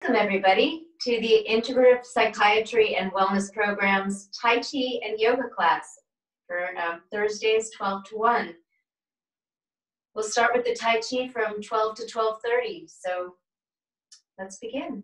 Welcome everybody to the Integrative Psychiatry and Wellness Program's Tai Chi and Yoga class for Thursdays 12 to 1. We'll start with the Tai Chi from 12 to 12:30, so let's begin.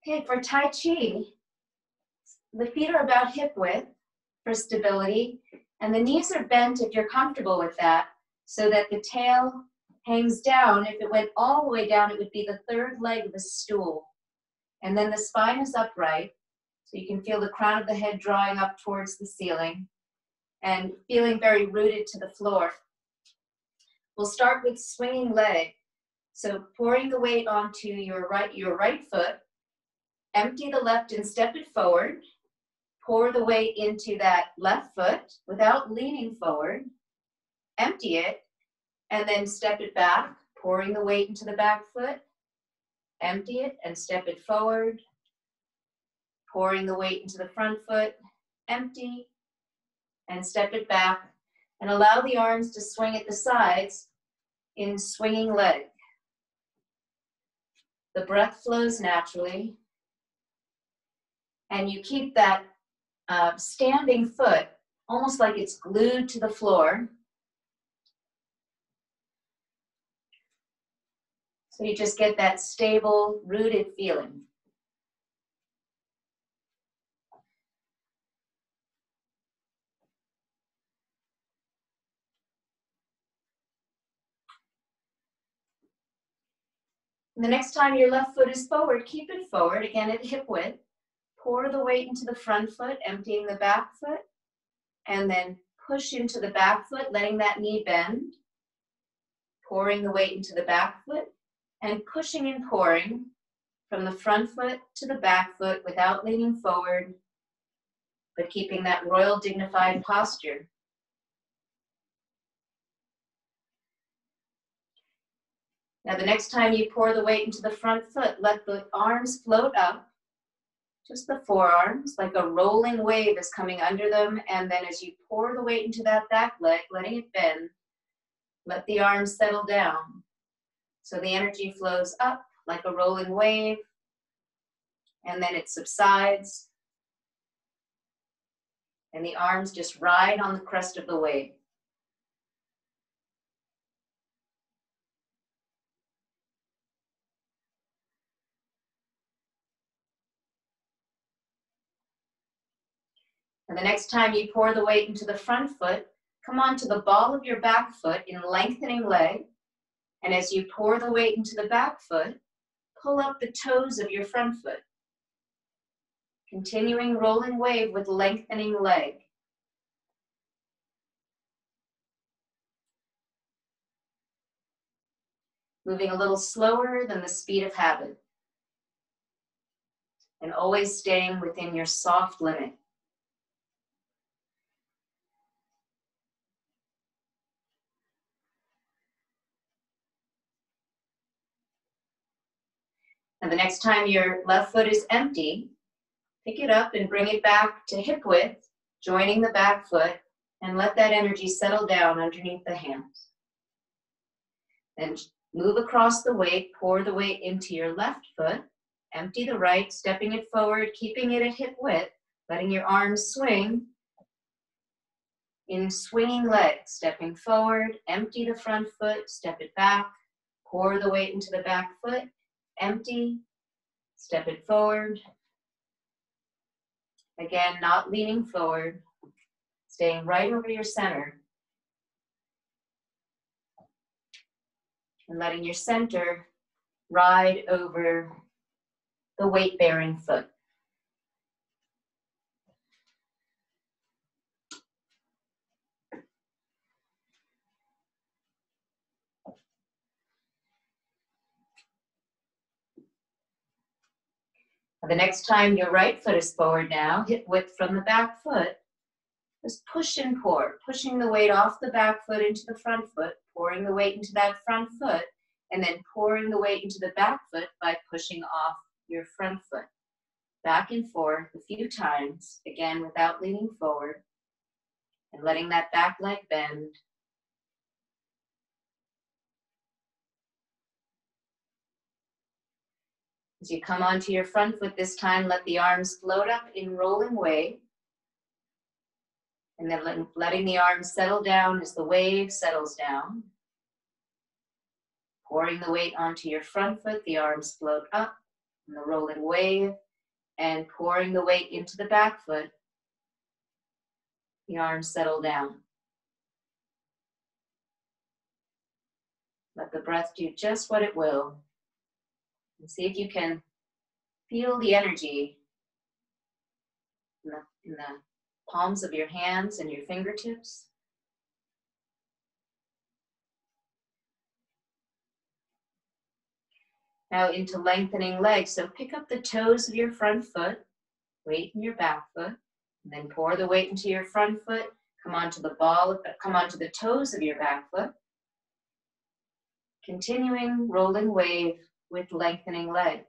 Okay, for Tai Chi, the feet are about hip width for stability, and the knees are bent if you're comfortable with that, so that the tail hangs down. If it went all the way down, it would be the third leg of the stool. And then the spine is upright, so you can feel the crown of the head drawing up towards the ceiling and feeling very rooted to the floor. We'll start with swinging leg. So pouring the weight onto your right foot, empty the left and step it forward. Pour the weight into that left foot without leaning forward. Empty it, and then step it back, pouring the weight into the back foot. Empty it and step it forward. Pouring the weight into the front foot. Empty and step it back. And allow the arms to swing at the sides in swinging leg. The breath flows naturally. And you keep that standing foot almost like it's glued to the floor. So you just get that stable, rooted feeling. And the next time your left foot is forward, keep it forward, again at hip width. Pour the weight into the front foot, emptying the back foot, and then push into the back foot, letting that knee bend. Pouring the weight into the back foot, and pushing and pouring from the front foot to the back foot without leaning forward, but keeping that royal dignified posture. Now the next time you pour the weight into the front foot, let the arms float up. Just the forearms, like a rolling wave is coming under them, and then as you pour the weight into that back leg, letting it bend, let the arms settle down. So the energy flows up like a rolling wave, and then it subsides, and the arms just ride on the crest of the wave. And the next time you pour the weight into the front foot, come onto the ball of your back foot in lengthening leg. And as you pour the weight into the back foot, pull up the toes of your front foot. Continuing rolling wave with lengthening leg. Moving a little slower than the speed of habit. And always staying within your soft limit. And the next time your left foot is empty, pick it up and bring it back to hip width, joining the back foot, and let that energy settle down underneath the hands. Then move across the weight, pour the weight into your left foot, empty the right, stepping it forward, keeping it at hip width, letting your arms swing in swinging legs, stepping forward, empty the front foot, step it back, pour the weight into the back foot, empty, step it forward. Again, not leaning forward, staying right over your center. And letting your center ride over the weight-bearing foot. The next time your right foot is forward now, hip width from the back foot, just push and pour, pushing the weight off the back foot into the front foot, pouring the weight into that front foot, and then pouring the weight into the back foot by pushing off your front foot back and forth a few times, again without leaning forward, and letting that back leg bend. As you come onto your front foot this time, let the arms float up in rolling wave. And then letting the arms settle down as the wave settles down. Pouring the weight onto your front foot, the arms float up in the rolling wave. And pouring the weight into the back foot, the arms settle down. Let the breath do just what it will. And see if you can feel the energy in the palms of your hands and your fingertips. Now into lengthening legs. So pick up the toes of your front foot, weight in your back foot, and then pour the weight into your front foot. Come onto the toes of your back foot. Continuing rolling wave with lengthening leg.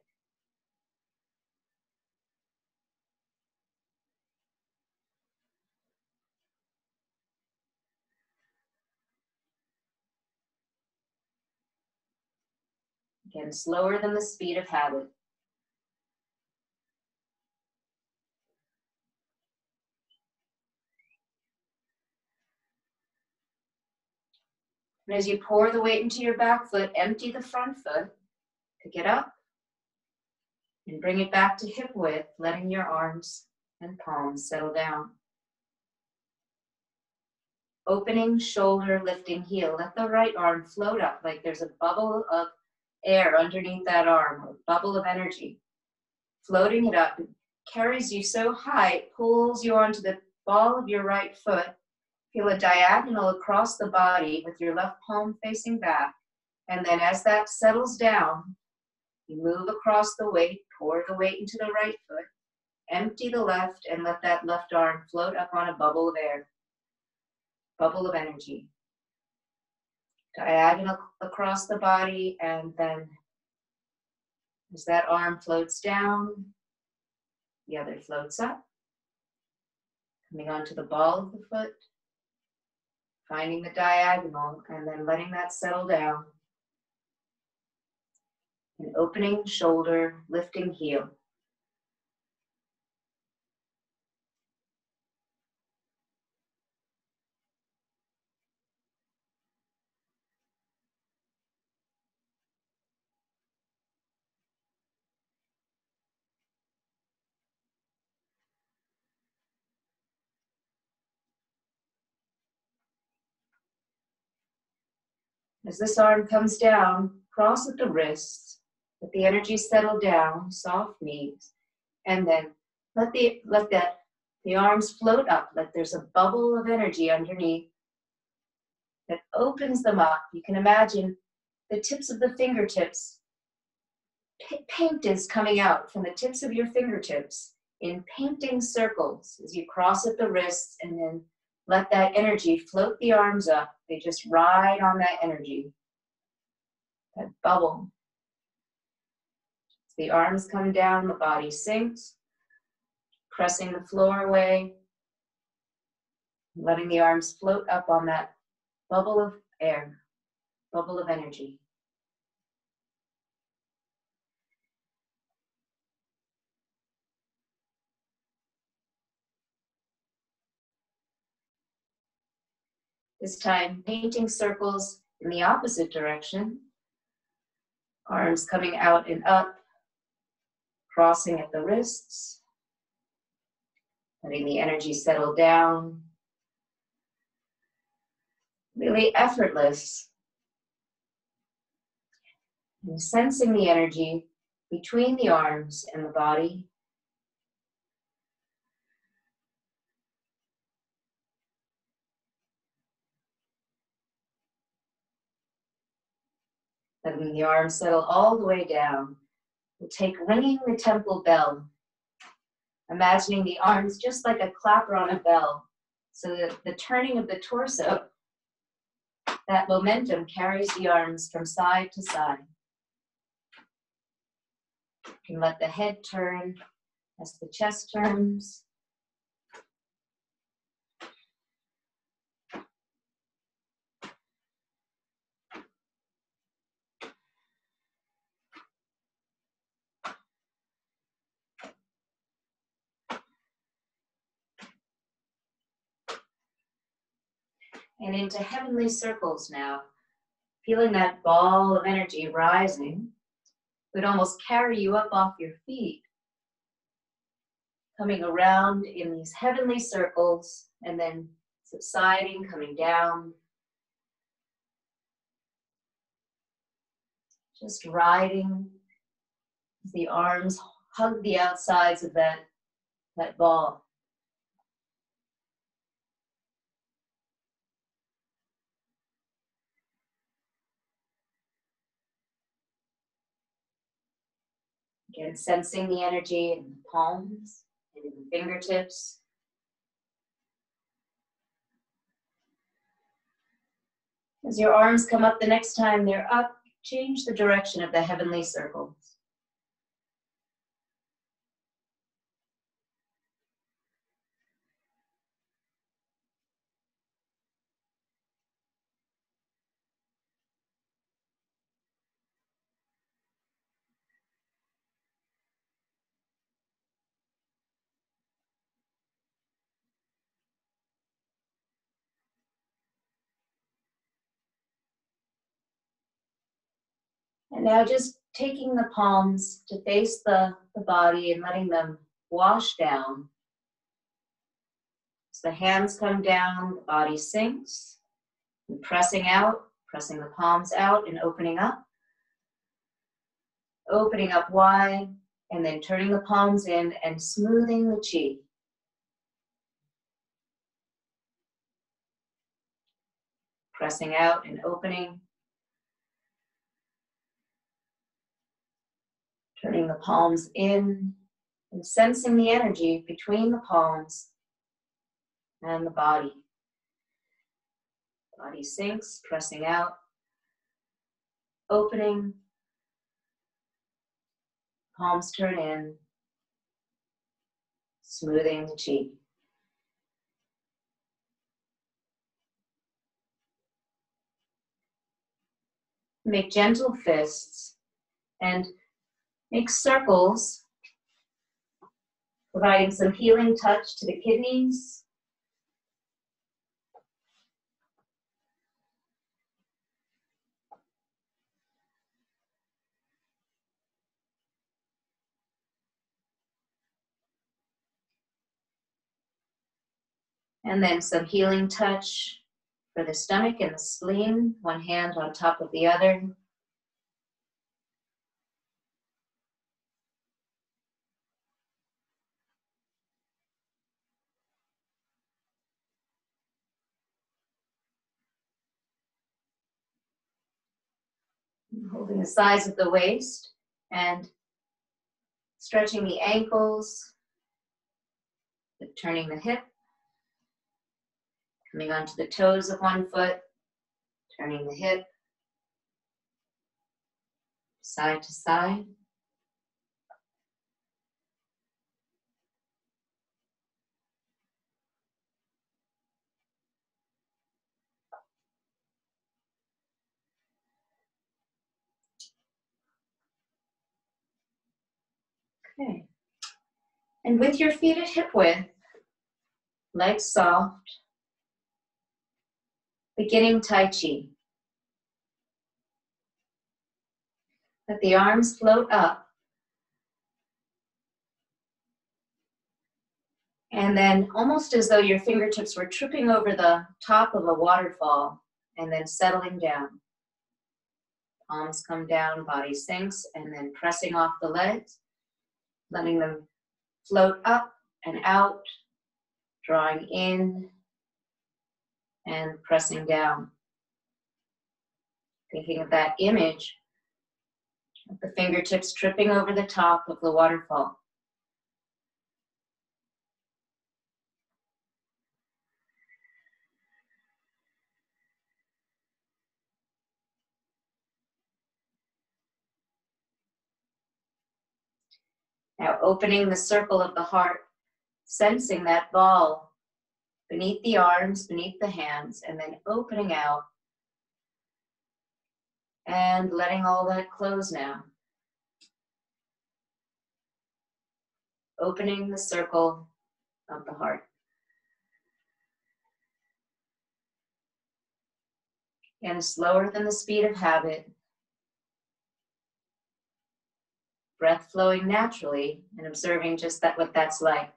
Again, slower than the speed of habit. And as you pour the weight into your back foot, empty the front foot, pick it up, and bring it back to hip width, letting your arms and palms settle down. Opening, shoulder, lifting heel. Let the right arm float up like there's a bubble of air underneath that arm, a bubble of energy. Floating it up, it carries you so high, it pulls you onto the ball of your right foot. Feel a diagonal across the body with your left palm facing back. And then as that settles down, you move across the weight, pour the weight into the right foot, empty the left, and let that left arm float up on a bubble of air, bubble of energy. Diagonal across the body, and then as that arm floats down, the other floats up, coming onto the ball of the foot, finding the diagonal, and then letting that settle down. And opening, shoulder, lifting heel. As this arm comes down, cross at the wrists, let the energy settle down, soft knees, and then let the arms float up like there's a bubble of energy underneath that opens them up. You can imagine the tips of the fingertips. Paint is coming out from the tips of your fingertips in painting circles as you cross at the wrists, and then let that energy float the arms up. They just ride on that energy, that bubble. As the arms come down, the body sinks, pressing the floor away, letting the arms float up on that bubble of air, bubble of energy. This time, painting circles in the opposite direction. Arms coming out and up, crossing at the wrists, letting the energy settle down. Really effortless. And sensing the energy between the arms and the body. Letting the arms settle all the way down. We'll take ringing the temple bell. Imagining the arms just like a clapper on a bell, so that the turning of the torso, that momentum carries the arms from side to side. You can let the head turn as the chest turns. And into heavenly circles now. Feeling that ball of energy rising would almost carry you up off your feet. Coming around in these heavenly circles and then subsiding, coming down. Just riding as the arms hug the outsides of that ball. Again, sensing the energy in the palms and in the fingertips. As your arms come up the next time they're up, change the direction of the heavenly circles. And now just taking the palms to face the body and letting them wash down. As the hands come down, the body sinks. And pressing out, pressing the palms out and opening up. Opening up wide, and then turning the palms in and smoothing the chi. Pressing out and opening. Turning the palms in and sensing the energy between the palms and the body. Body sinks, pressing out, opening. Palms turn in, smoothing the chi. Make gentle fists and make circles, providing some healing touch to the kidneys. And then some healing touch for the stomach and the spleen, one hand on top of the other. Holding the sides of the waist and stretching the ankles, turning the hip, coming onto the toes of one foot, turning the hip, side to side. Okay. And with your feet at hip width, legs soft, beginning Tai Chi. Let the arms float up. And then almost as though your fingertips were tripping over the top of a waterfall and then settling down. Palms come down, body sinks, and then pressing off the legs, letting them float up and out, drawing in and pressing down. Thinking of that image of the fingertips tripping over the top of the waterfall. Now opening the circle of the heart, sensing that ball beneath the arms, beneath the hands, and then opening out and letting all that close now. Opening the circle of the heart. And slower than the speed of habit. Breath flowing naturally and observing just that what that's like.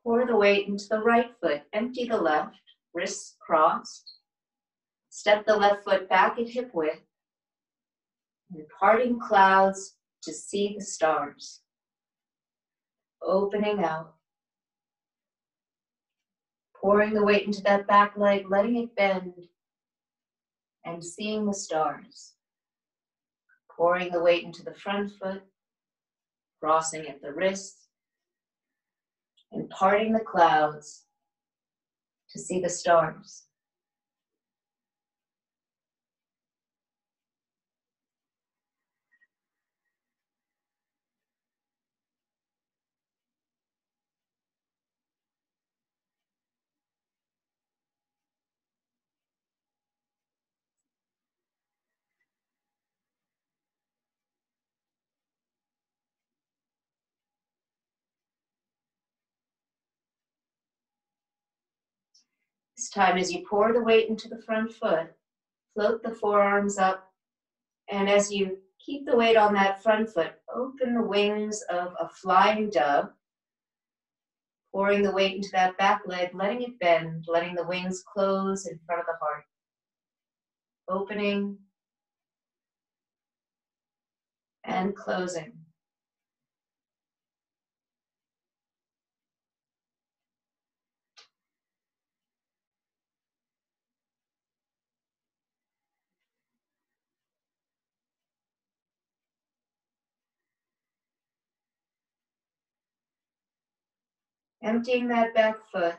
Pour the weight into the right foot. Empty the left, wrists crossed. Step the left foot back at hip width. And parting clouds to see the stars. Opening out. Pouring the weight into that back leg, letting it bend. And seeing the stars. Pouring the weight into the front foot. Crossing at the wrist. And parting the clouds to see the stars. This time as you pour the weight into the front foot, float the forearms up, and as you keep the weight on that front foot, open the wings of a flying dove, pouring the weight into that back leg, letting it bend, letting the wings close in front of the heart. Opening and closing. Emptying that back foot,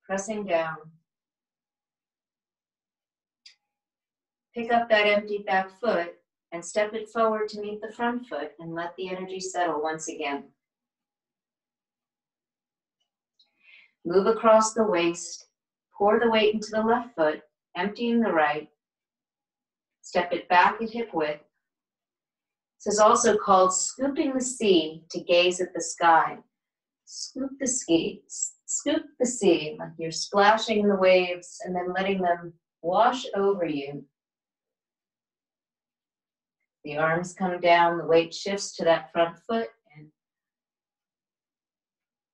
pressing down. Pick up that empty back foot and step it forward to meet the front foot and let the energy settle once again. Move across the waist, pour the weight into the left foot, emptying the right. Step it back at hip width. This is also called scooping the sea to gaze at the sky. Scoop the sea, like you're splashing in the waves and then letting them wash over you. The arms come down, the weight shifts to that front foot and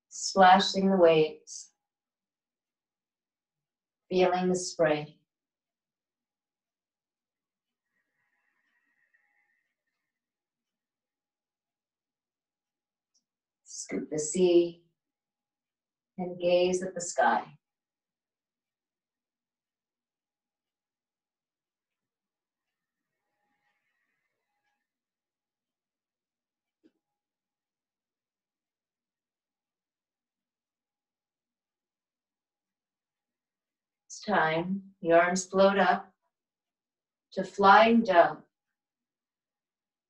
splashing the waves, feeling the spray. Scoop the sea and gaze at the sky. It's time, the arms float up to flying dove.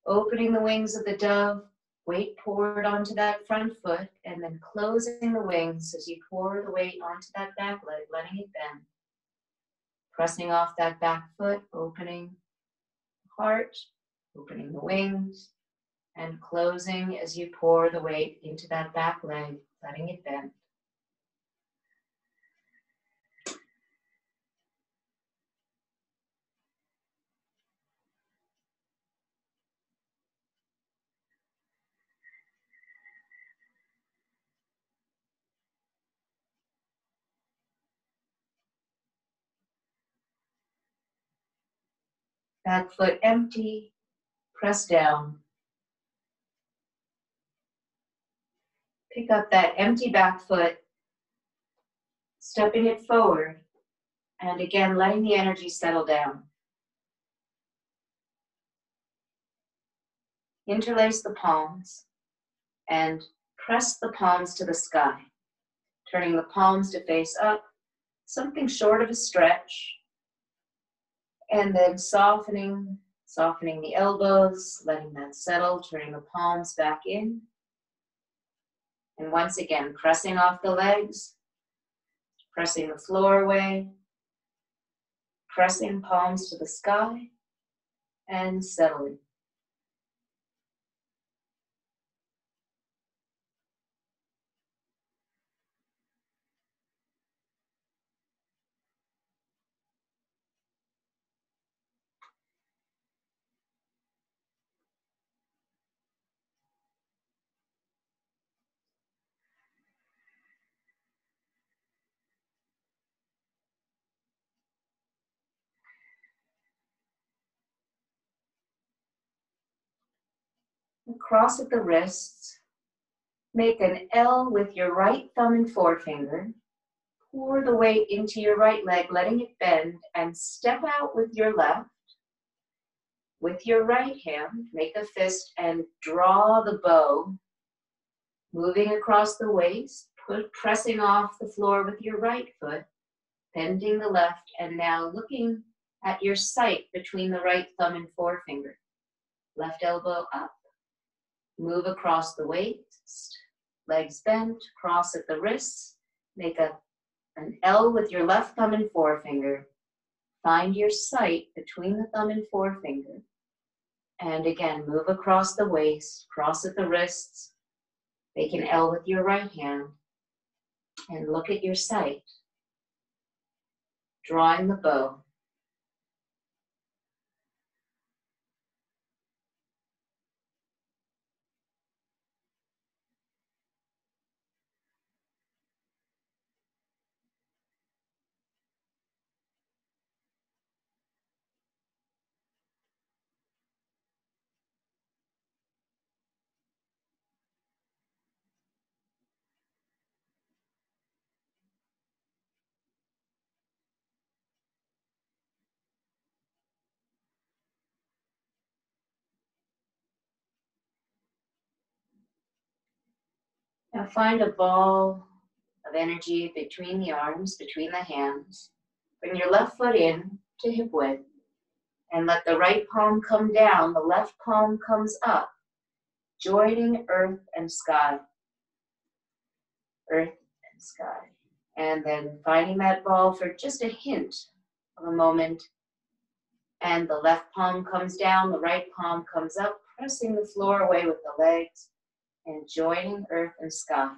Opening the wings of the dove, weight poured onto that front foot, and then closing the wings as you pour the weight onto that back leg, letting it bend. Pressing off that back foot, opening the heart, opening the wings, and closing as you pour the weight into that back leg, letting it bend. Back foot empty, press down. Pick up that empty back foot, stepping it forward, And again, letting the energy settle down. Interlace the palms and press the palms to the sky, turning the palms to face up, something short of a stretch, and then softening the elbows, letting that settle, turning the palms back in. And once again, pressing off the legs, pressing the floor away, pressing palms to the sky, and settling. Cross at the wrists. Make an L with your right thumb and forefinger. Pour the weight into your right leg, letting it bend, and step out with your left. With your right hand, make a fist and draw the bow, moving across the waist, pressing off the floor with your right foot, bending the left, and now looking at your sight between the right thumb and forefinger. Left elbow up, move across the waist, legs bent, cross at the wrists, make an L with your left thumb and forefinger. Find your sight between the thumb and forefinger. And again, move across the waist, cross at the wrists, make an L with your right hand, and look at your sight, drawing the bow. Now find a ball of energy between the arms, between the hands. Bring your left foot in to hip width and let the right palm come down, the left palm comes up, joining earth and sky. Earth and sky. And then finding that ball for just a hint of a moment. And the left palm comes down, the right palm comes up, pressing the floor away with the legs and joining earth and sky.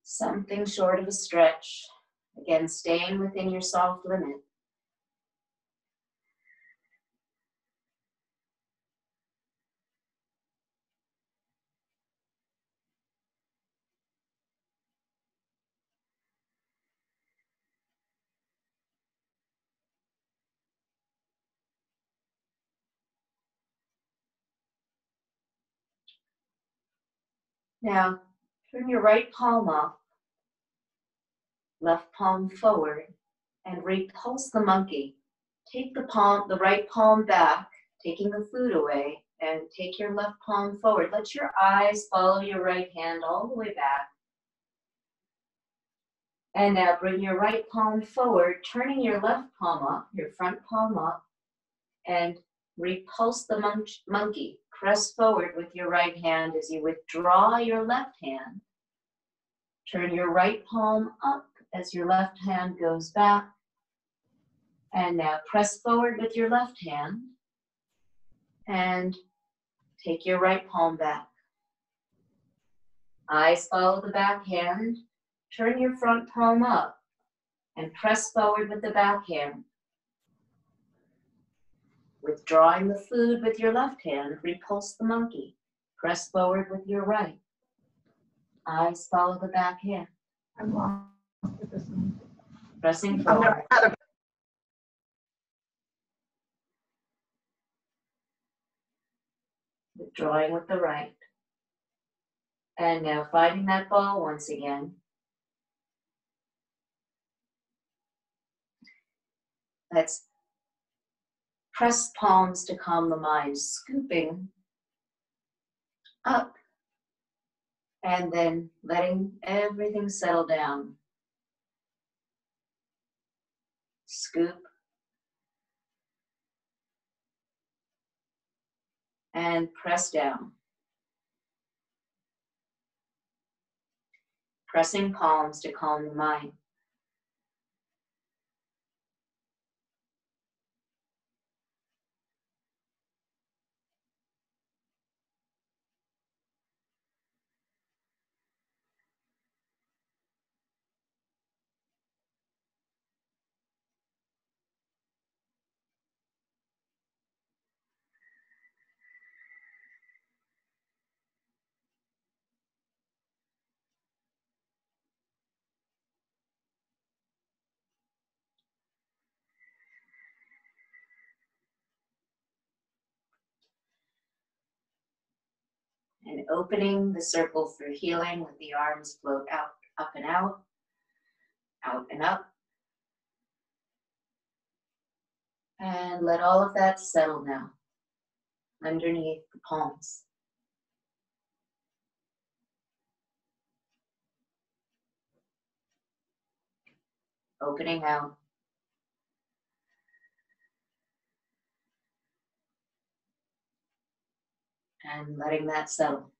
Something short of a stretch. Again, staying within your soft limit. Now, turn your right palm up, left palm forward, and repulse the monkey. Take the right palm back, taking the food away, and take your left palm forward. Let your eyes follow your right hand all the way back. And now bring your right palm forward, turning your left palm up, your front palm up, and repulse the monkey. Press forward with your right hand as you withdraw your left hand. Turn your right palm up as your left hand goes back. And now press forward with your left hand and take your right palm back. Eyes follow the back hand. Turn your front palm up and press forward with the back hand. Withdrawing the food with your left hand, repulse the monkey. Press forward with your right. Eyes follow the back hand. I'm lost with this one. Pressing forward. Withdrawing with the right. And now finding that ball once again. Let's press palms to calm the mind, scooping up and then letting everything settle down. Scoop and press down. Pressing palms to calm the mind. And opening the circle for healing with the arms float out, up and out and up. And let all of that settle now underneath the palms. Opening out. And letting that settle.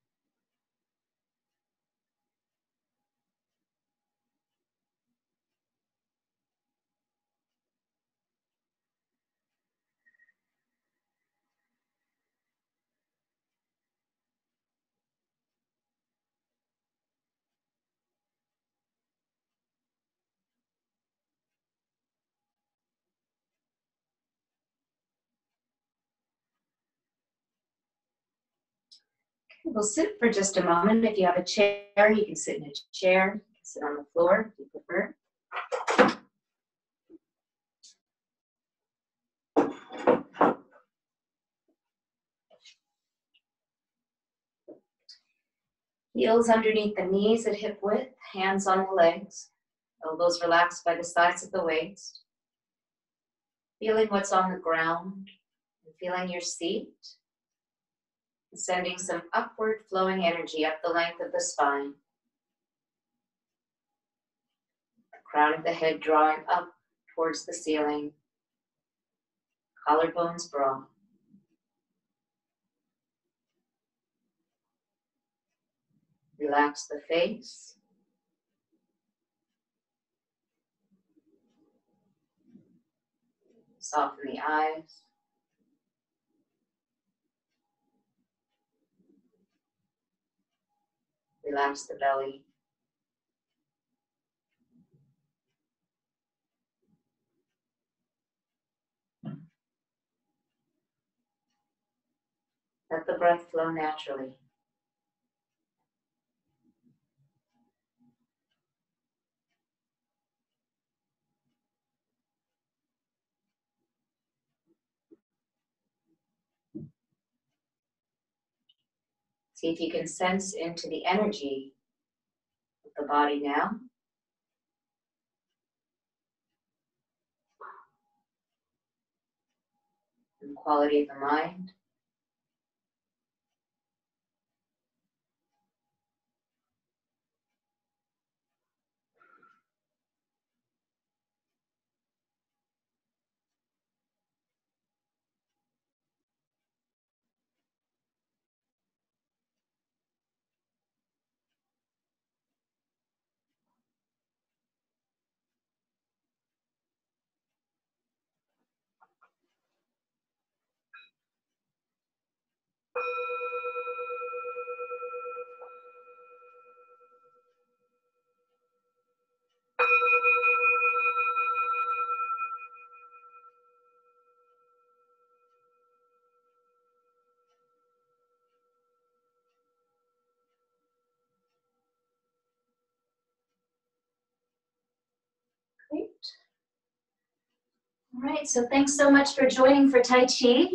We'll sit for just a moment. If you have a chair, you can sit in a chair. You can sit on the floor if you prefer. Heels underneath the knees at hip width, hands on the legs, elbows relaxed by the sides of the waist. Feeling what's on the ground, and feeling your seat. And sending some upward flowing energy up the length of the spine. The crown of the head drawing up towards the ceiling. Collarbones broad. Relax the face. Soften the eyes. Relax the belly. Let the breath flow naturally. See if you can sense into the energy of the body now. And the quality of the mind. Great. All right, so thanks so much for joining for Tai Chi.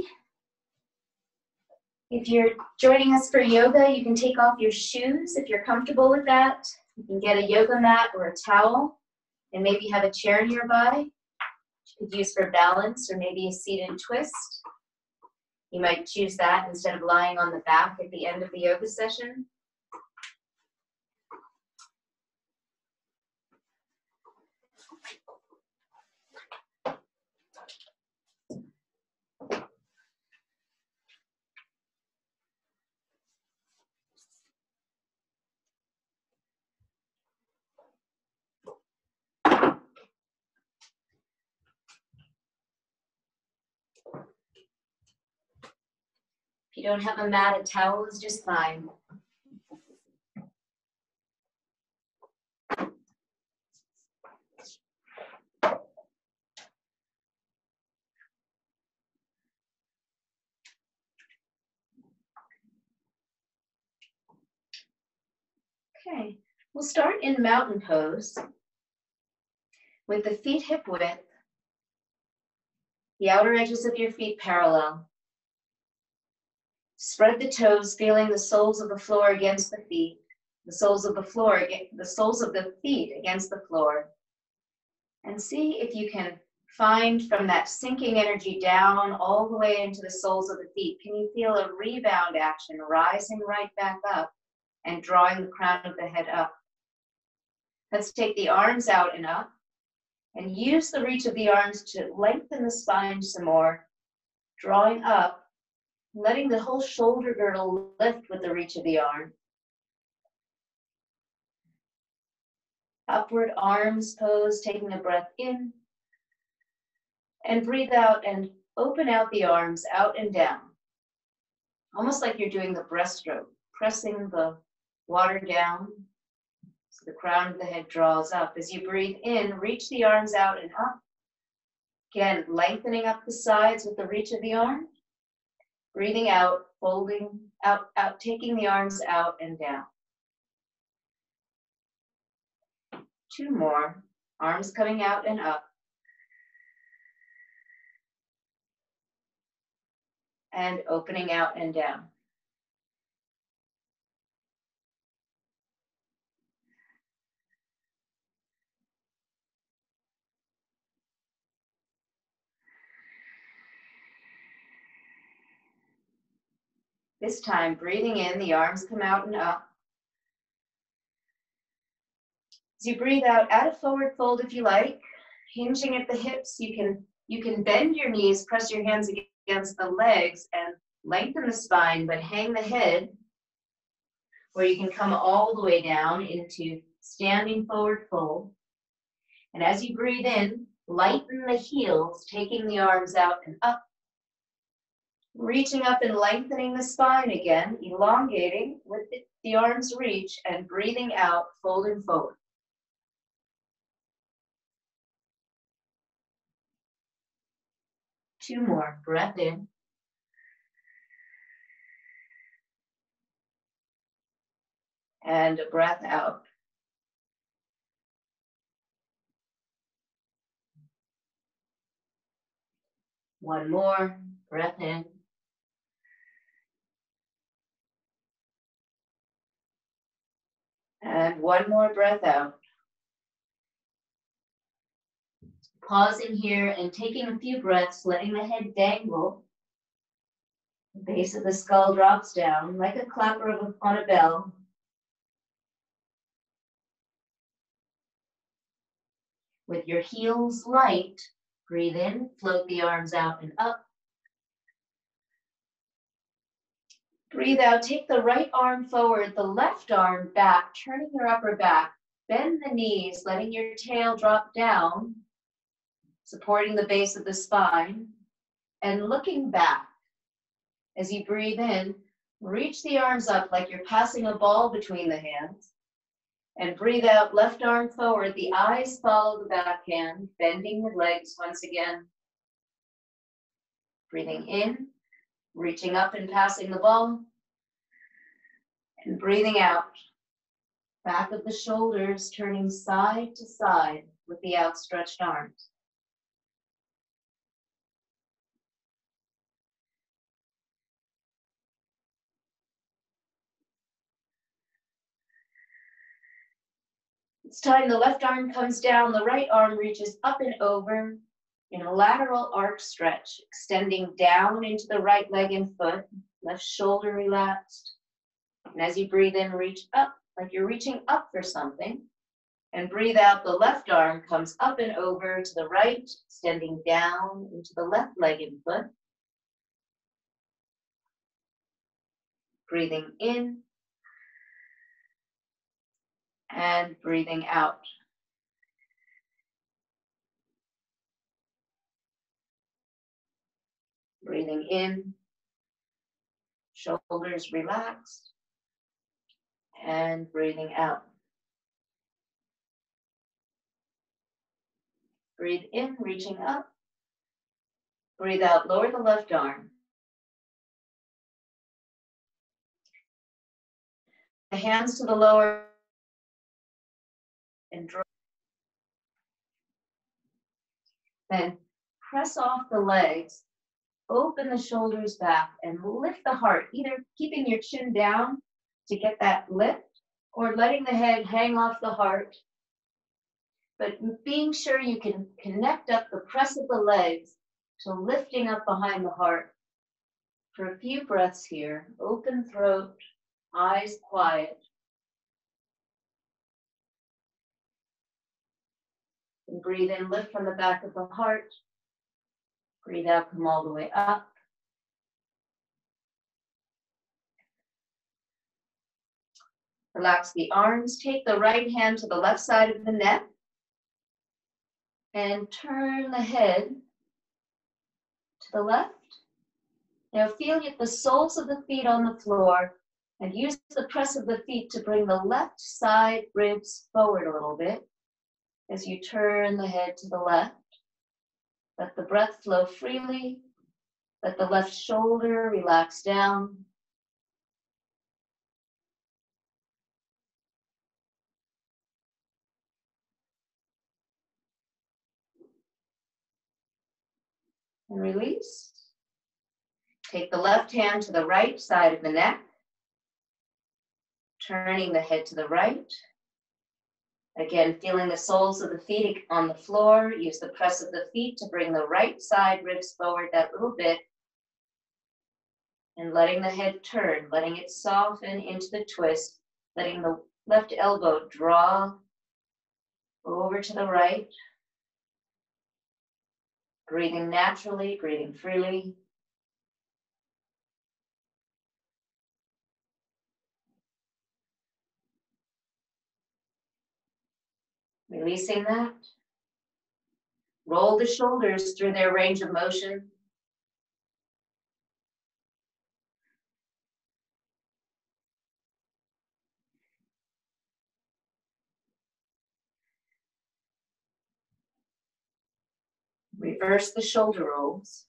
If you're joining us for yoga, you can take off your shoes if you're comfortable with that. You can get a yoga mat or a towel and maybe have a chair nearby. You could use for balance or maybe a seated twist. You might choose that instead of lying on the back at the end of the yoga session. If you don't have a mat, a towel is just fine. Okay, we'll start in mountain pose with the feet hip width, the outer edges of your feet parallel. Spread the toes, feeling the soles of the floor against the feet, the soles of the feet against the floor. And see if you can find from that sinking energy down all the way into the soles of the feet. Can you feel a rebound action, rising right back up and drawing the crown of the head up? Let's take the arms out and up and use the reach of the arms to lengthen the spine some more, drawing up, letting the whole shoulder girdle lift with the reach of the arm. Upward arms pose, taking a breath in, and breathe out and open out the arms out and down. Almost like you're doing the breaststroke, pressing the water down so the crown of the head draws up. As you breathe in, reach the arms out and up. Again, lengthening up the sides with the reach of the arm. Breathing out, folding out, taking the arms out and down. 2 more, arms coming out and up. And opening out and down. This time, breathing in, the arms come out and up. As you breathe out, add a forward fold if you like. Hinging at the hips, you can bend your knees, press your hands against the legs, and lengthen the spine, but hang the head, where you can come all the way down into standing forward fold. And as you breathe in, lighten the heels, taking the arms out and up. Reaching up and lengthening the spine again, elongating with the arms reach, and breathing out, folding forward. Two more, breath in. And a breath out. One more, breath in. And one more breath out. Pausing here and taking a few breaths, letting the head dangle. The base of the skull drops down like a clapper on a bell. With your heels light, breathe in, float the arms out and up. Breathe out, take the right arm forward, the left arm back, turning your upper back. Bend the knees, letting your tail drop down, supporting the base of the spine, and looking back. As you breathe in, reach the arms up like you're passing a ball between the hands. And breathe out, left arm forward, the eyes follow the backhand, bending the legs once again. Breathing in, reaching up and passing the ball. And breathing out, back of the shoulders turning side to side with the outstretched arms. It's time the left arm comes down, the right arm reaches up and over in a lateral arc stretch, extending down into the right leg and foot, left shoulder relaxed. And as you breathe in, reach up, like you're reaching up for something. And breathe out, the left arm comes up and over to the right, extending down into the left leg and foot. Breathing in and breathing out. Breathing in, shoulders relaxed, and breathing out. Breathe in, reaching up. Breathe out, lower the left arm. The hands to the lower and draw. Then press off the legs, open the shoulders back, and lift the heart, either keeping your chin down to get that lift, or letting the head hang off the heart, but being sure you can connect up the press of the legs to lifting up behind the heart. For a few breaths here, open throat, eyes quiet. And breathe in, lift from the back of the heart. Breathe out, come all the way up. Relax the arms, take the right hand to the left side of the neck and turn the head to the left. Now feel the soles of the feet on the floor and use the press of the feet to bring the left side ribs forward a little bit as you turn the head to the left. Let the breath flow freely. Let the left shoulder relax down. And release. Take the left hand to the right side of the neck, turning the head to the right. Again, feeling the soles of the feet on the floor. Use the press of the feet to bring the right side ribs forward that little bit. And letting the head turn, letting it soften into the twist, letting the left elbow draw over to the right. Breathing naturally, breathing freely. Releasing that. Roll the shoulders through their range of motion. Reverse the shoulder rolls.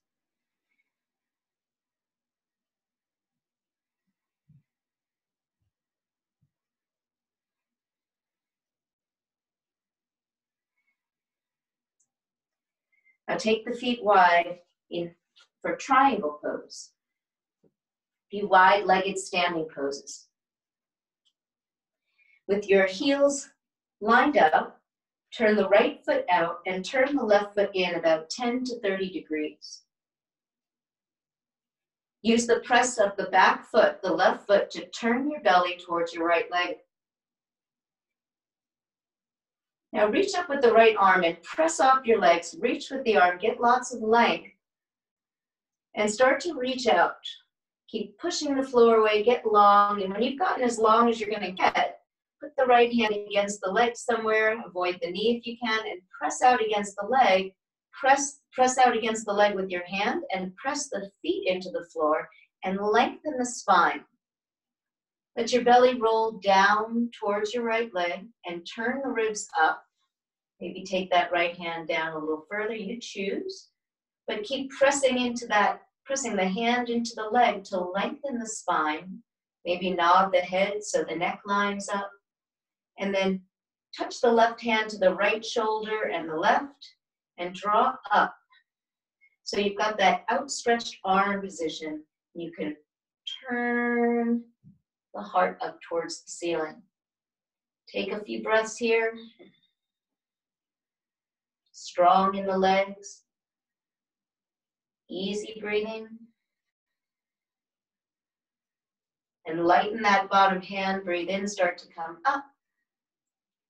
Now take the feet wide for triangle pose. Be wide-legged standing poses. With your heels lined up, turn the right foot out and turn the left foot in about 10 to 30 degrees. Use the press of the back foot, the left foot, to turn your belly towards your right leg. Now reach up with the right arm and press off your legs. Reach with the arm, get lots of length, and start to reach out. Keep pushing the floor away, get long, and when you've gotten as long as you're going to get, put the right hand against the leg somewhere, avoid the knee if you can, and press out against the leg. Press out against the leg with your hand and press the feet into the floor and lengthen the spine. Let your belly roll down towards your right leg and turn the ribs up. Maybe take that right hand down a little further, you choose. But keep pressing the hand into the leg to lengthen the spine. Maybe nod the head so the neck lines up. And then touch the left hand to the right shoulder and the left and draw up. So you've got that outstretched arm position. You can turn the heart up towards the ceiling. Take a few breaths here. Strong in the legs. Easy breathing. And lighten that bottom hand. Breathe in, start to come up.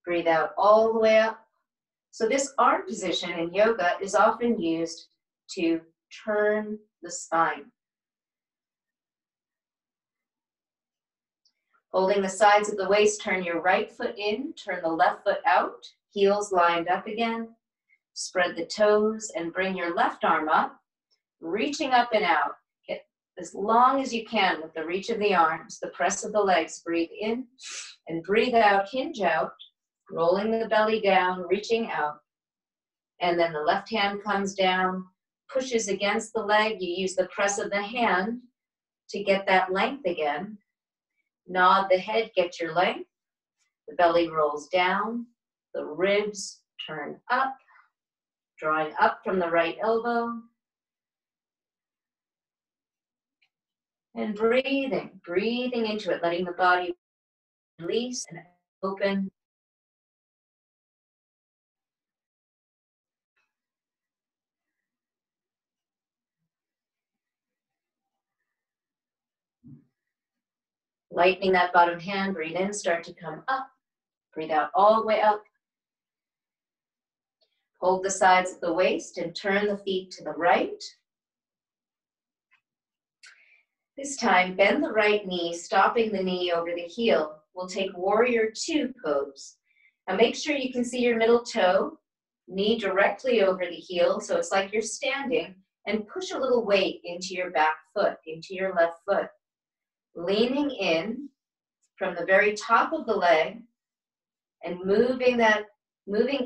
Breathe out all the way up. So this arm position in yoga is often used to turn the spine. Holding the sides of the waist, turn your right foot in, turn the left foot out, heels lined up again. Spread the toes and bring your left arm up, reaching up and out. Get as long as you can with the reach of the arms, the press of the legs. Breathe in and breathe out, hinge out, rolling the belly down, reaching out. And then the left hand comes down, pushes against the leg. You use the press of the hand to get that length again. Nod the head, get your length. The belly rolls down, the ribs turn up, drawing up from the right elbow. And breathing into it, letting the body release and open. Lightening that bottom hand, breathe in, start to come up. Breathe out all the way up. Hold the sides of the waist and turn the feet to the right. This time, bend the right knee, stopping the knee over the heel. We'll take warrior two pose. Now make sure you can see your middle toe, knee directly over the heel, so it's like you're standing, and push a little weight into your back foot, into your left foot. Leaning in from the very top of the leg and moving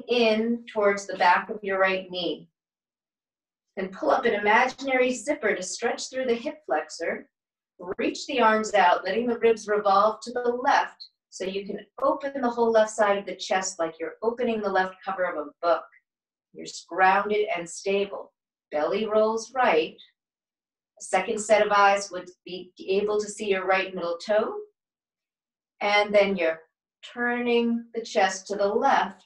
in towards the back of your right knee. Then pull up an imaginary zipper to stretch through the hip flexor. Reach the arms out, letting the ribs revolve to the left so you can open the whole left side of the chest like you're opening the left cover of a book. You're grounded and stable. Belly rolls right. A second set of eyes would be able to see your right middle toe. And then you're turning the chest to the left.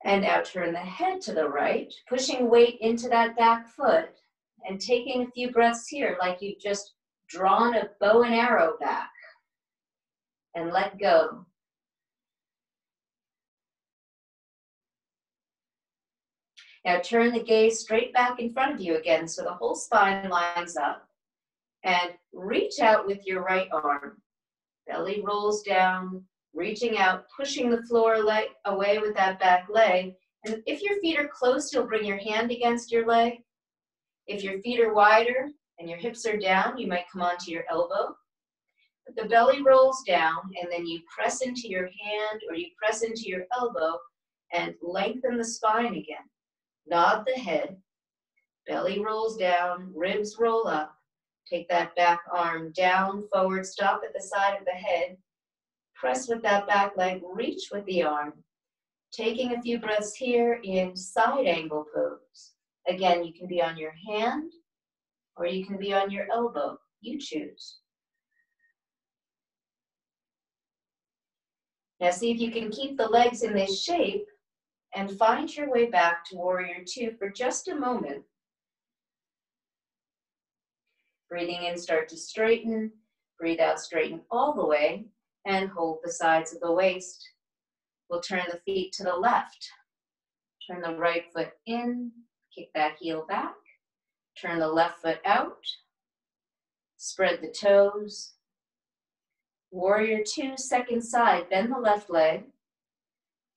And now turn the head to the right, pushing weight into that back foot and taking a few breaths here like you've just drawn a bow and arrow back. And let go. Now turn the gaze straight back in front of you again so the whole spine lines up. And reach out with your right arm. Belly rolls down, reaching out, pushing the floor leg away with that back leg. And if your feet are close, you'll bring your hand against your leg. If your feet are wider and your hips are down, you might come onto your elbow. But the belly rolls down, and then you press into your hand or you press into your elbow and lengthen the spine again. Nod the head, belly rolls down, ribs roll up. Take that back arm down, forward, stop at the side of the head. Press with that back leg, reach with the arm. Taking a few breaths here in side angle pose. Again, you can be on your hand or you can be on your elbow. You choose. Now see if you can keep the legs in this shape and find your way back to warrior two for just a moment. Breathing in, start to straighten. Breathe out, straighten all the way, and hold the sides of the waist. We'll turn the feet to the left. Turn the right foot in, kick that heel back. Turn the left foot out. Spread the toes. Warrior two, second side, bend the left leg.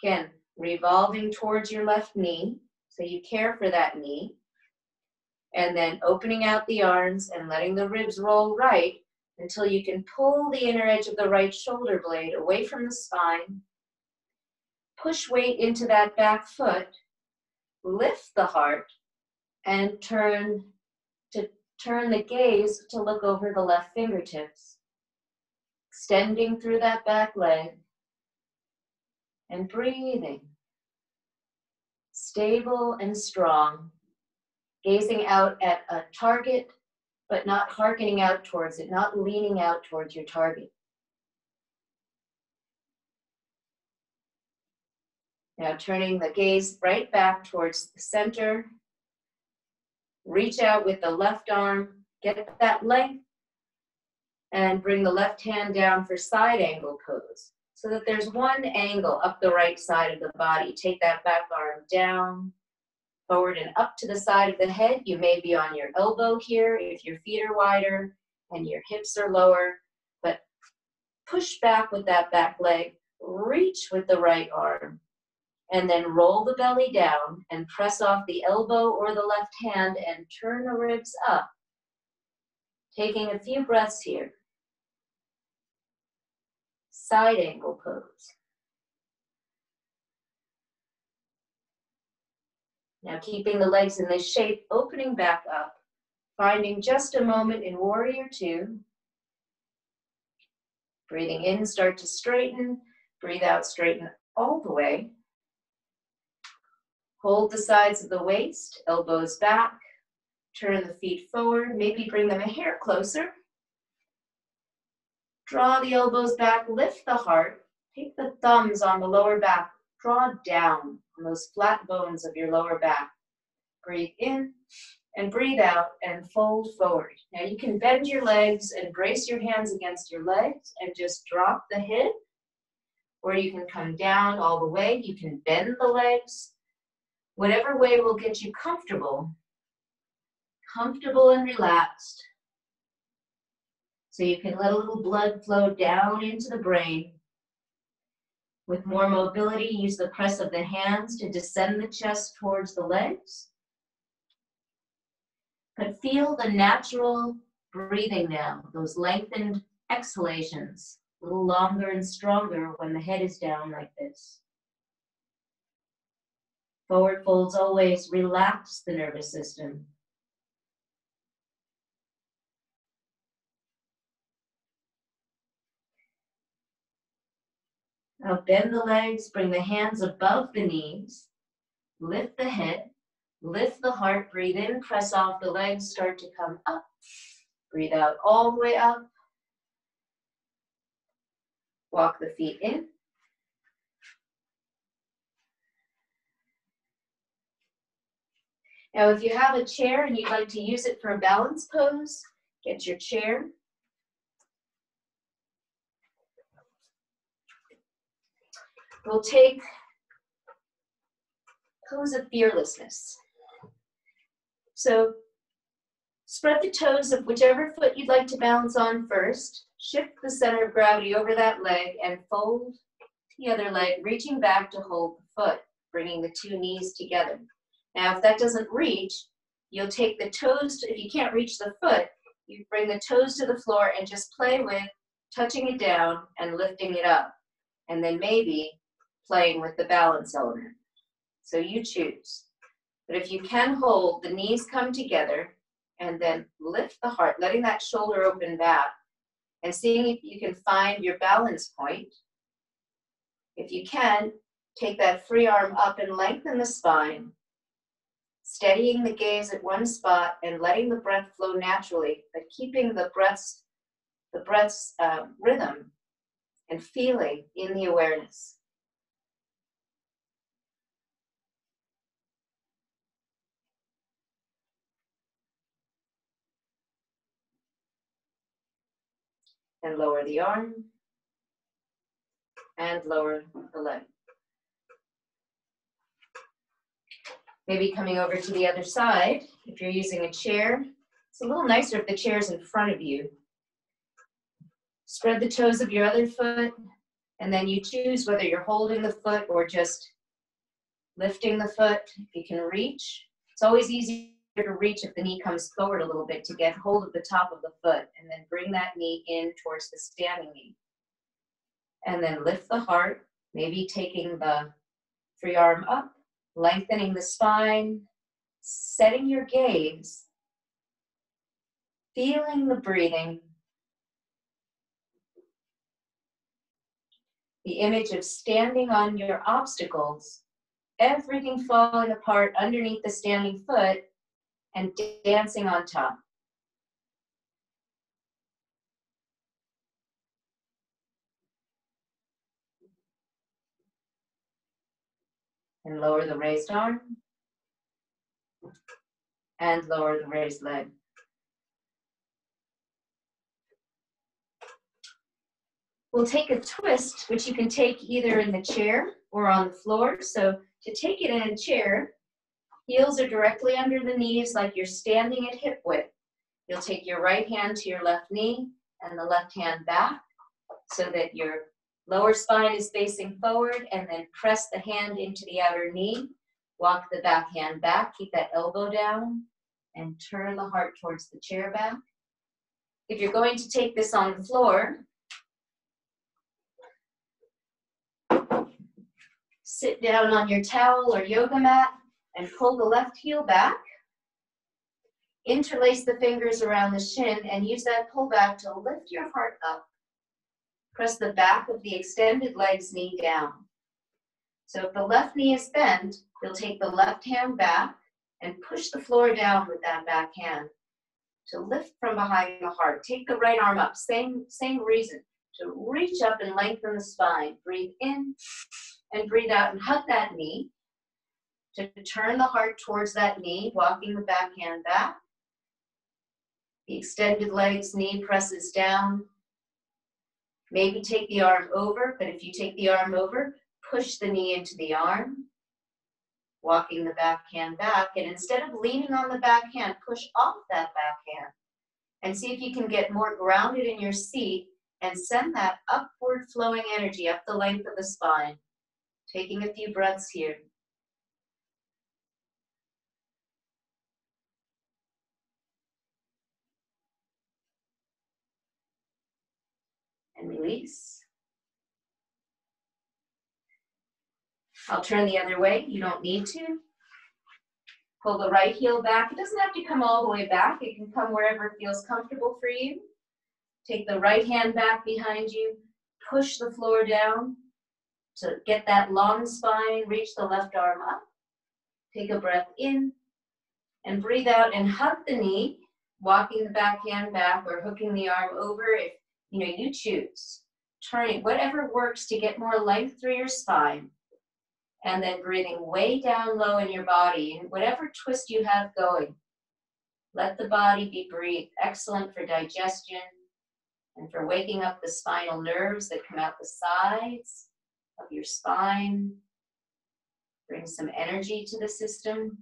Again, revolving towards your left knee, so you care for that knee. And then opening out the arms and letting the ribs roll right until you can pull the inner edge of the right shoulder blade away from the spine. Push weight into that back foot. Lift the heart and turn the gaze to look over the left fingertips. Extending through that back leg and breathing. Stable and strong. Gazing out at a target, but not hearkening out towards it, not leaning out towards your target. Now turning the gaze right back towards the center. Reach out with the left arm, get that length, and bring the left hand down for side angle pose. So that there's one angle up the right side of the body. Take that back arm down, forward and up to the side of the head. You may be on your elbow here if your feet are wider and your hips are lower, but push back with that back leg, reach with the right arm, and then roll the belly down and press off the elbow or the left hand and turn the ribs up. Taking a few breaths here. Side angle pose. Now keeping the legs in this shape, opening back up, finding just a moment in warrior two. Breathing in, start to straighten. Breathe out, straighten all the way. Hold the sides of the waist, elbows back. Turn the feet forward, maybe bring them a hair closer. Draw the elbows back, lift the heart. Take the thumbs on the lower back. Draw down on those flat bones of your lower back. Breathe in and breathe out and fold forward. Now you can bend your legs and brace your hands against your legs and just drop the head. Or you can come down all the way. You can bend the legs. Whatever way will get you comfortable and relaxed. So you can let a little blood flow down into the brain. With more mobility, use the press of the hands to descend the chest towards the legs. But feel the natural breathing now, those lengthened exhalations, a little longer and stronger when the head is down like this. Forward folds always relax the nervous system. Now bend the legs, bring the hands above the knees, lift the head, lift the heart, breathe in, press off the legs, start to come up. Breathe out all the way up. Walk the feet in. Now if you have a chair and you'd like to use it for a balance pose, get your chair. We'll take pose of fearlessness. So spread the toes of whichever foot you'd like to balance on first. Shift the center of gravity over that leg and fold the other leg, reaching back to hold the foot, bringing the two knees together. Now, if that doesn't reach, you'll take the toes, if you can't reach the foot, you bring the toes to the floor and just play with touching it down and lifting it up. And then maybe playing with the balance element. So you choose. But if you can hold, the knees come together and then lift the heart, letting that shoulder open back and seeing if you can find your balance point. If you can, take that free arm up and lengthen the spine, steadying the gaze at one spot and letting the breath flow naturally, but keeping the breath's rhythm and feeling in the awareness. And lower the arm and lower the leg. Maybe coming over to the other side, if you're using a chair, it's a little nicer if the chair's in front of you. Spread the toes of your other foot, and then you choose whether you're holding the foot or just lifting the foot. If you can reach, it's always easier to reach if the knee comes forward a little bit to get hold of the top of the foot, and then bring that knee in towards the standing knee. And then lift the heart, maybe taking the free arm up, lengthening the spine, setting your gaze, feeling the breathing, the image of standing on your obstacles, everything falling apart underneath the standing foot and dancing on top. And lower the raised arm. And lower the raised leg. We'll take a twist, which you can take either in the chair or on the floor. So to take it in a chair, heels are directly under the knees like you're standing at hip width. You'll take your right hand to your left knee and the left hand back so that your lower spine is facing forward, and then press the hand into the outer knee. Walk the back hand back, keep that elbow down, and turn the heart towards the chair back. If you're going to take this on the floor, sit down on your towel or yoga mat and pull the left heel back. Interlace the fingers around the shin and use that pull back to lift your heart up. Press the back of the extended leg's knee down. So if the left knee is bent, you'll take the left hand back and push the floor down with that back hand to lift from behind the heart. Take the right arm up, same reason, to reach up and lengthen the spine. Breathe in and breathe out and hug that knee to turn the heart towards that knee, walking the back hand back. The extended leg's knee presses down. Maybe take the arm over, but if you take the arm over, push the knee into the arm, walking the back hand back. And instead of leaning on the back hand, push off that back hand and see if you can get more grounded in your seat and send that upward flowing energy up the length of the spine. Taking a few breaths here. And release. I'll turn the other way. You don't need to. Pull the right heel back. It doesn't have to come all the way back. It can come wherever feels comfortable for you. Take the right hand back behind you. Push the floor down to get that long spine. Reach the left arm up. Take a breath in and breathe out and hug the knee, walking the back hand back or hooking the arm over if you choose. Turning whatever works to get more length through your spine. And then breathing way down low in your body, and whatever twist you have going, let the body be breathed. Excellent for digestion and for waking up the spinal nerves that come out the sides of your spine. Bring some energy to the system.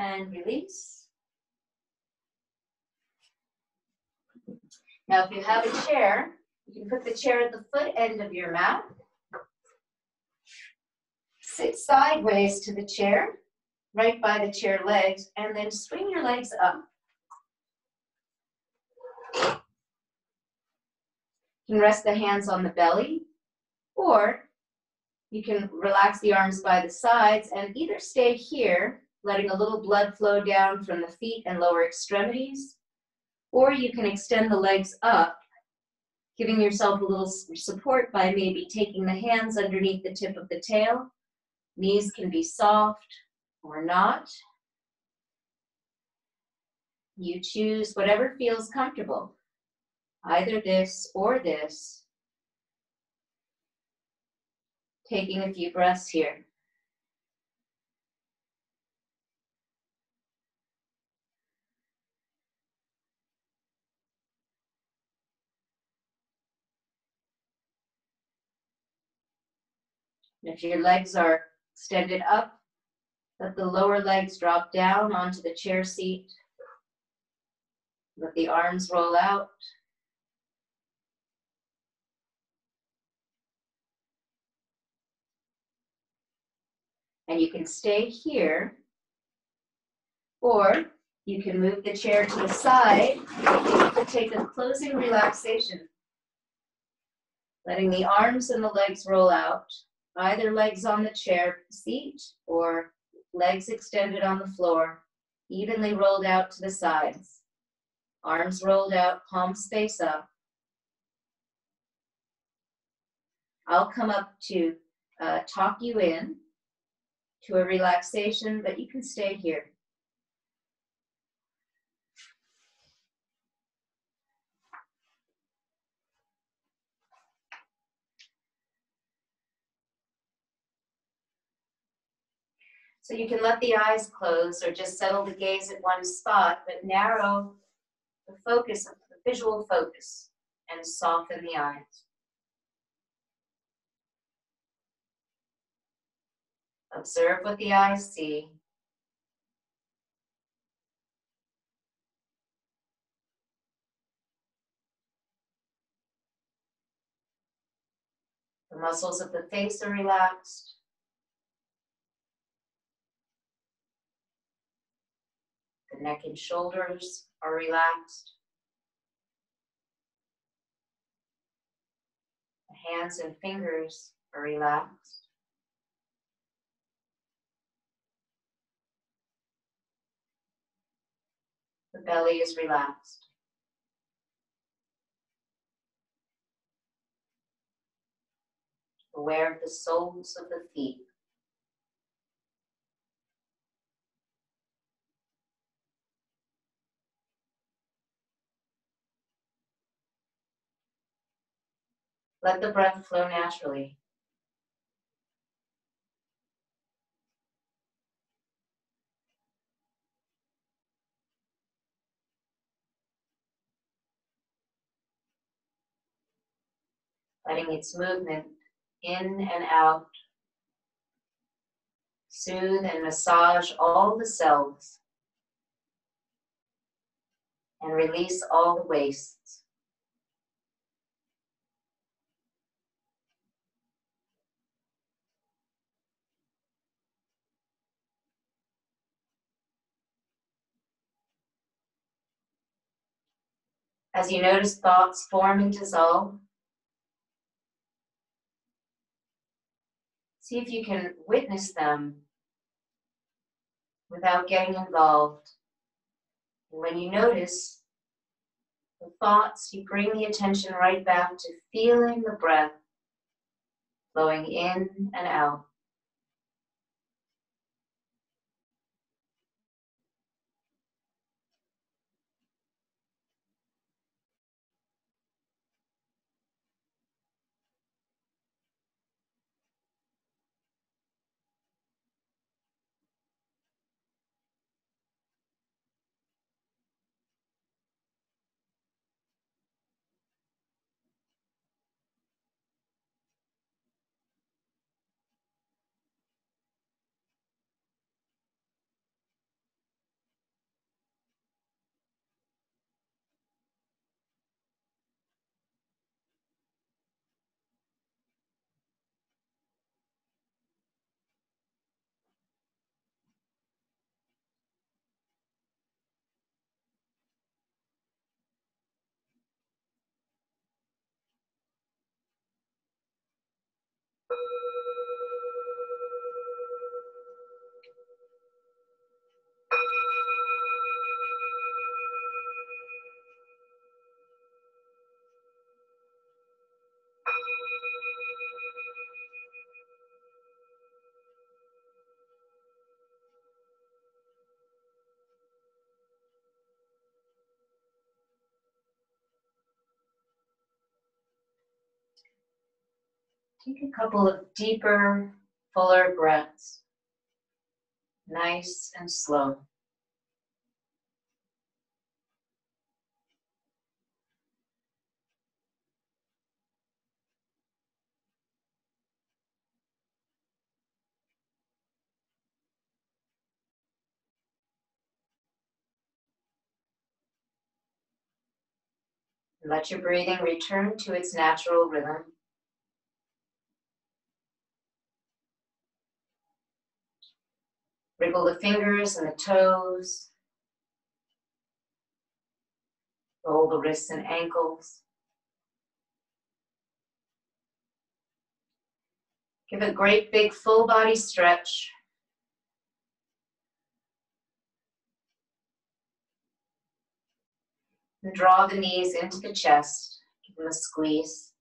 And release. Now, if you have a chair, you can put the chair at the foot end of your mat. Sit sideways to the chair, right by the chair legs, and then swing your legs up. You can rest the hands on the belly, or you can relax the arms by the sides and either stay here, letting a little blood flow down from the feet and lower extremities, or you can extend the legs up, giving yourself a little support by maybe taking the hands underneath the tip of the tail. Knees can be soft or not. You choose whatever feels comfortable, either this or this. Taking a few breaths here. And if your legs are extended up, let the lower legs drop down onto the chair seat. Let the arms roll out. And you can stay here, or you can move the chair to the side to take a closing relaxation. Letting the arms and the legs roll out, either legs on the chair seat or legs extended on the floor, evenly rolled out to the sides. Arms rolled out, palms face up. I'll come up to talk you in to a relaxation, but you can stay here. So you can let the eyes close or just settle the gaze at one spot, but narrow the focus of the visual focus and soften the eyes. Observe what the eyes see. The muscles of the face are relaxed. The neck and shoulders are relaxed. The hands and fingers are relaxed. The belly is relaxed. Aware of the soles of the feet. Let the breath flow naturally. Letting its movement in and out soothe and massage all the cells and release all the wastes. As you notice thoughts form and dissolve, see if you can witness them without getting involved. And when you notice the thoughts, you bring the attention right back to feeling the breath flowing in and out. Take a couple of deeper, fuller breaths, nice and slow. Let your breathing return to its natural rhythm. Wriggle the fingers and the toes. Roll the wrists and ankles. Give a great big full body stretch. And draw the knees into the chest. Give them a squeeze.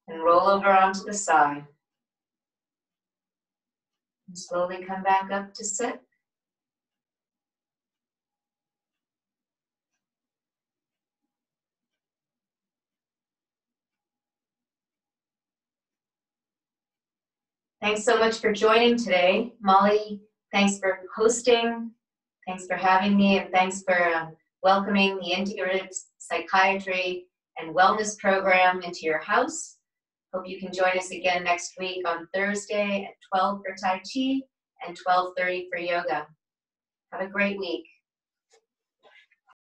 And roll over onto the side. And slowly come back up to sit. Thanks so much for joining today. Molly, thanks for hosting. Thanks for having me, and thanks for welcoming the Integrative Psychiatry and Wellness Program into your house. Hope you can join us again next week on Thursday at 12 for Tai Chi and 12:30 for yoga. Have a great week.